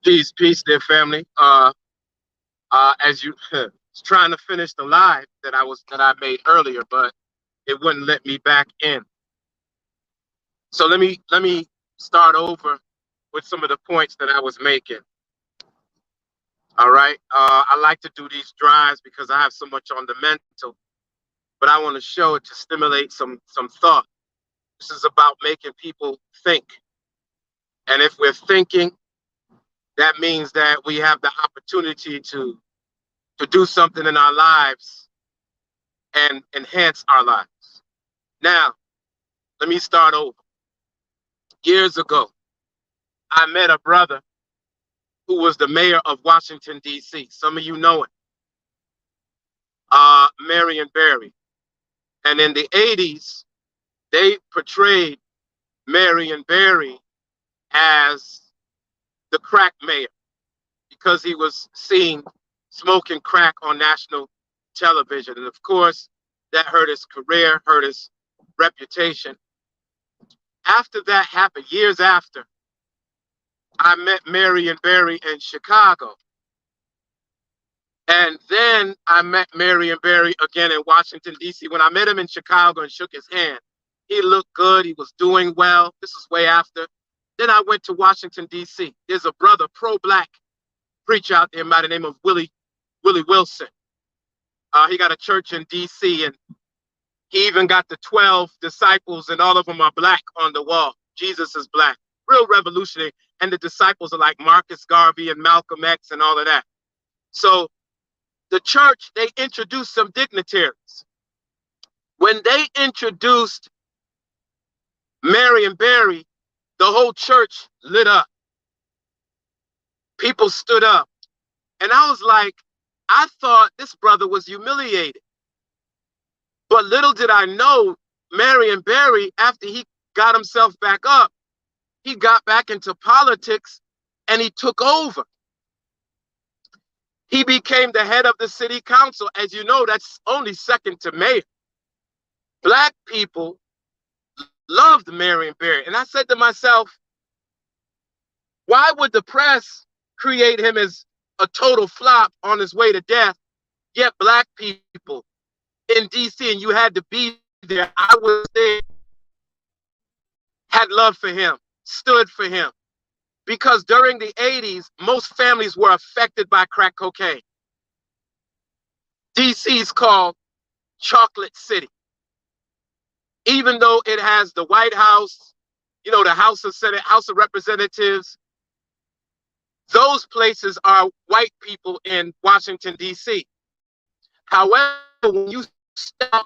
Peace, peace, dear family. As you was trying to finish the live that I made earlier, but it wouldn't let me back in. So let me start over with some of the points that I was making. All right. I like to do these drives because I have so much on the mental, but I want to show it to stimulate some thought. This is about making people think, and if we're thinking, that means that we have the opportunity to do something in our lives and enhance our lives. Now, let me start over. Years ago, I met a brother who was the mayor of Washington, D.C. Some of you know it, Marion Barry. And in the 80s, they portrayed Marion Barry as the crack mayor because he was seen smoking crack on national television. And of course, that hurt his career, hurt his reputation. After that happened, years after, I met Marion Barry in Chicago. And then I met Marion Barry again in Washington, D.C. When I met him in Chicago and shook his hand, he looked good. He was doing well. This is way after. Then I went to Washington, D.C. There's a brother, pro-black preacher out there by the name of Willie Wilson. He got a church in D.C. and he even got the 12 disciples, and all of them are black on the wall. Jesus is black. Real revolutionary. And the disciples are like Marcus Garvey and Malcolm X and all of that. So the church, they introduced some dignitaries. When they introduced Marion Barry, the whole church lit up. People stood up. And I was like, I thought this brother was humiliated. But little did I know, Marion Barry, after he got himself back up, he got back into politics and he took over. He became the head of the city council. As you know, that's only second to mayor. Black people loved Marion Barry. And I said to myself, why would the press create him as a total flop on his way to death? Yet black people in DC, and you had to be there, I was there, had love for him, stood for him. Because during the 80s, most families were affected by crack cocaine. DC is called Chocolate City. Even though it has the White House, you know, the House of Senate, House of Representatives, those places are white people in Washington, D.C. However, when you step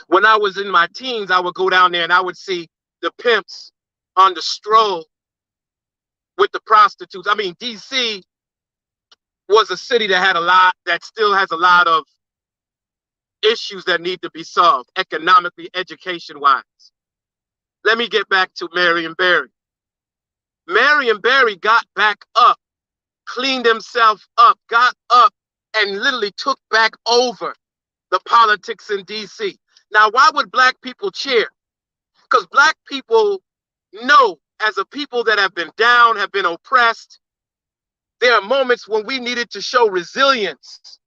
when I was in my teens, I would go down there and I would see the pimps on the stroll with the prostitutes. I mean, DC was a city that had a lot, that still has a lot of issues that need to be solved economically, education-wise. Let me get back to Marion Barry. Marion Barry got back up, cleaned himself up, got up, and literally took back over the politics in DC. Now, why would black people cheer? Because black people know, as a people that have been down, have been oppressed, there are moments when we needed to show resilience.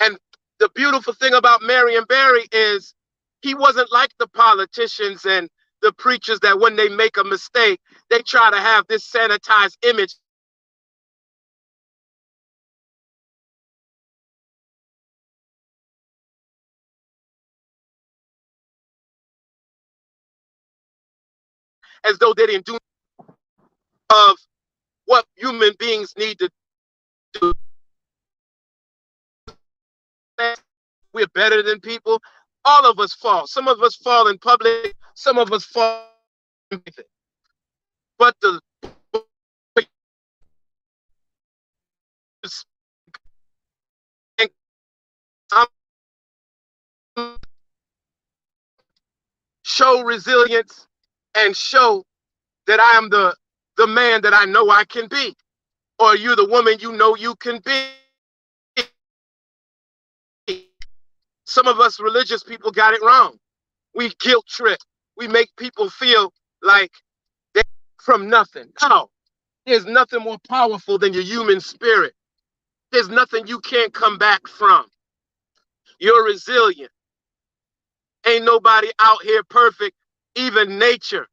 And the beautiful thing about Marion Barry is he wasn't like the politicians and the preachers that when they make a mistake, they try to have this sanitized image as though they didn't do of what human beings need to do. We're better than people. All of us fall. Some of us fall in public. Some of us fall in private. But the show resilience and show that I am the man that I know I can be, or you're the woman you know you can be. Some of us religious people got it wrong. We guilt trip. We make people feel like from nothing. No, there's nothing more powerful than your human spirit. There's nothing you can't come back from. You're resilient. Ain't nobody out here perfect. Even nature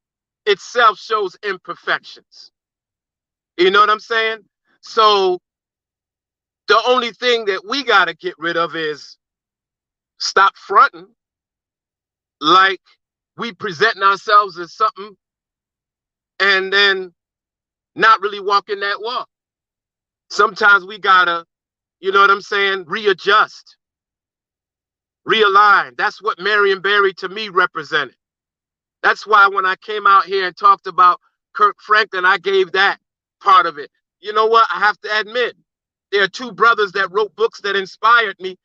itself shows imperfections. You know what I'm saying? So the only thing that we got to get rid of is stop fronting like we presenting ourselves as something and then not really walking that walk. Sometimes we gotta, you know what I'm saying, readjust, realign. That's what Marion Barry to me represented. That's why when I came out here and talked about Kirk Franklin, I gave that part of it. You know what? I have to admit, there are two brothers that wrote books that inspired me.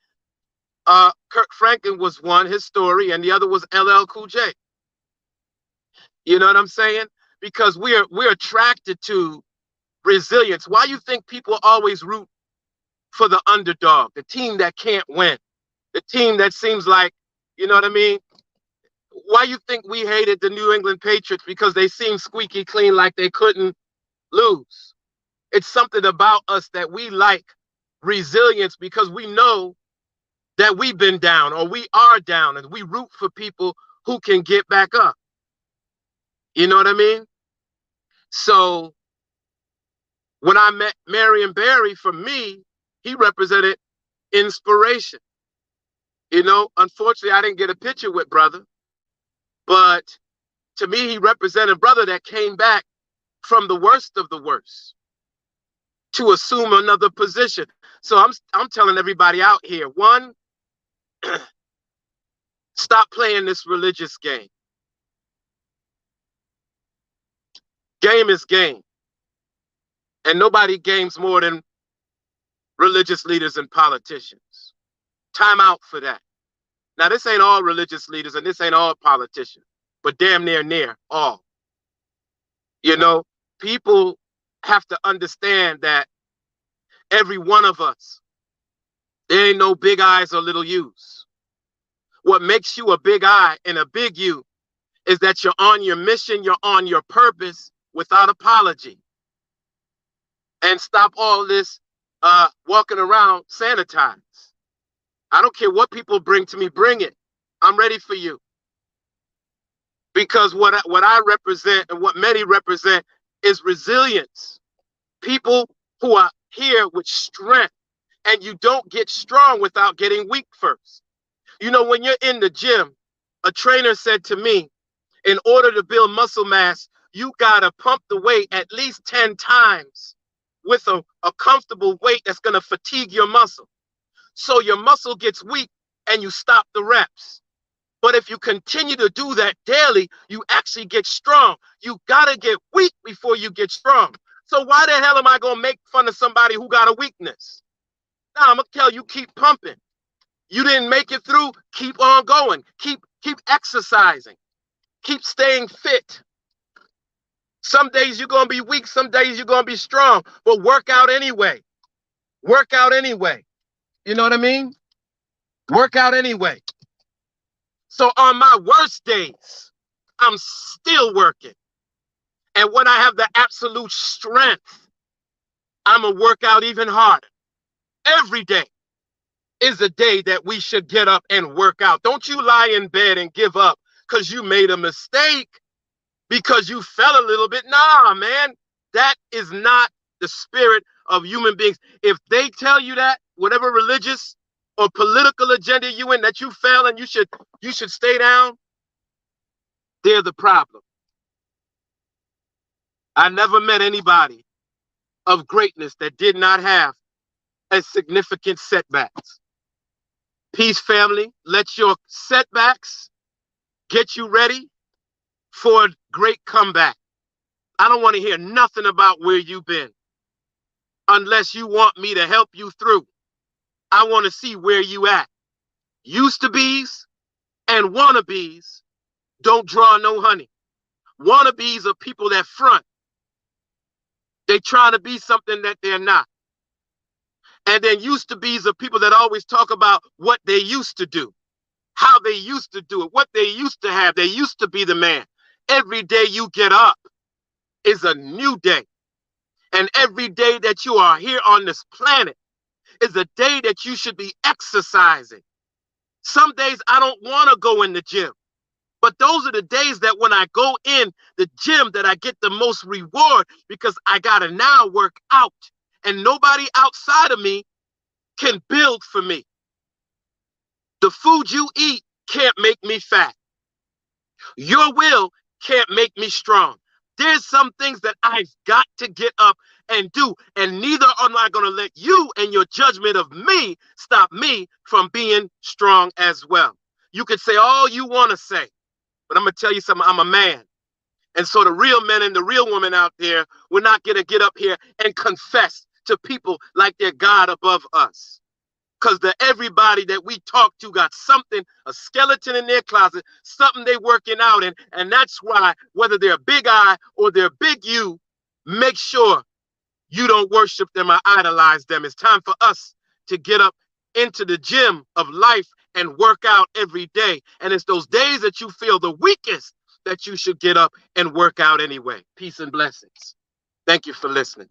Kirk Franklin was one, his story, and the other was LL Cool J. You know what I'm saying? Because we're attracted to resilience. Why you think people always root for the underdog, the team that can't win, the team that seems like, you know what I mean? Why you think we hated the New England Patriots? Because they seemed squeaky clean, like they couldn't lose. It's something about us that we like resilience because we know that we've been down or we are down, and we root for people who can get back up. You know what I mean? So when I met Marion Barry, for me, he represented inspiration. You know, unfortunately, I didn't get a picture with brother, but to me, he represented brother that came back from the worst of the worst to assume another position. So I'm telling everybody out here, one, stop playing this religious game. Game is game. And nobody games more than religious leaders and politicians. Time out for that. Now, this ain't all religious leaders and this ain't all politicians, but damn near all. You know, people have to understand that every one of us, there ain't no big I's or little U's. What makes you a big I and a big U is that you're on your mission, you're on your purpose without apology. And stop all this walking around sanitized. I don't care what people bring to me, bring it. I'm ready for you. Because what I represent and what many represent is resilience. People who are here with strength, and you don't get strong without getting weak first. You know, when you're in the gym, a trainer said to me, in order to build muscle mass, you gotta pump the weight at least 10 times with a comfortable weight that's gonna fatigue your muscle. So your muscle gets weak and you stop the reps. But if you continue to do that daily, you actually get strong. You gotta get weak before you get strong. So why the hell am I gonna make fun of somebody who got a weakness? Now I'm gonna tell you, keep pumping. You didn't make it through, keep on going. Keep exercising. Keep staying fit. Some days you're gonna be weak, some days you're gonna be strong, but work out anyway. Work out anyway. You know what I mean? Work out anyway. So on my worst days, I'm still working. And when I have the absolute strength, I'm gonna work out even harder. Every day is a day that we should get up and work out. Don't you lie in bed and give up because you made a mistake, because you fell a little bit. Nah, man, that is not the spirit of human beings. If they tell you that, whatever religious or political agenda you in, that you fell and you should stay down, they're the problem. I never met anybody of greatness that did not have a significant setbacks. Peace, family. Let your setbacks get you ready for a great comeback. I don't want to hear nothing about where you've been unless you want me to help you through. I want to see where you at. Used to be's and wannabes don't draw no honey. Wannabes are people that front. They trying to be something that they're not. And then used to be's are people that always talk about what they used to do, how they used to do it, what they used to have. They used to be the man. Every day you get up, is a new day. And every day that you are here on this planet is a day that you should be exercising. Some days I don't want to go in the gym, but those are the days that when I go in the gym that I get the most reward, because I got to now work out and nobody outside of me can build for me. The food you eat can't make me fat. Your will can't make me strong. There's some things that I've got to get up and do, and neither am I going to let you and your judgment of me stop me from being strong as well. You could say all you want to say, but I'm going to tell you something. I'm a man. And so the real men and the real women out there, we're not going to get up here and confess to people like they're God above us. Because everybody that we talk to got something, a skeleton in their closet, something they working out in. And that's why, whether they're big I or they're big you, make sure you don't worship them or idolize them. It's time for us to get up into the gym of life and work out every day. And it's those days that you feel the weakest that you should get up and work out anyway. Peace and blessings. Thank you for listening.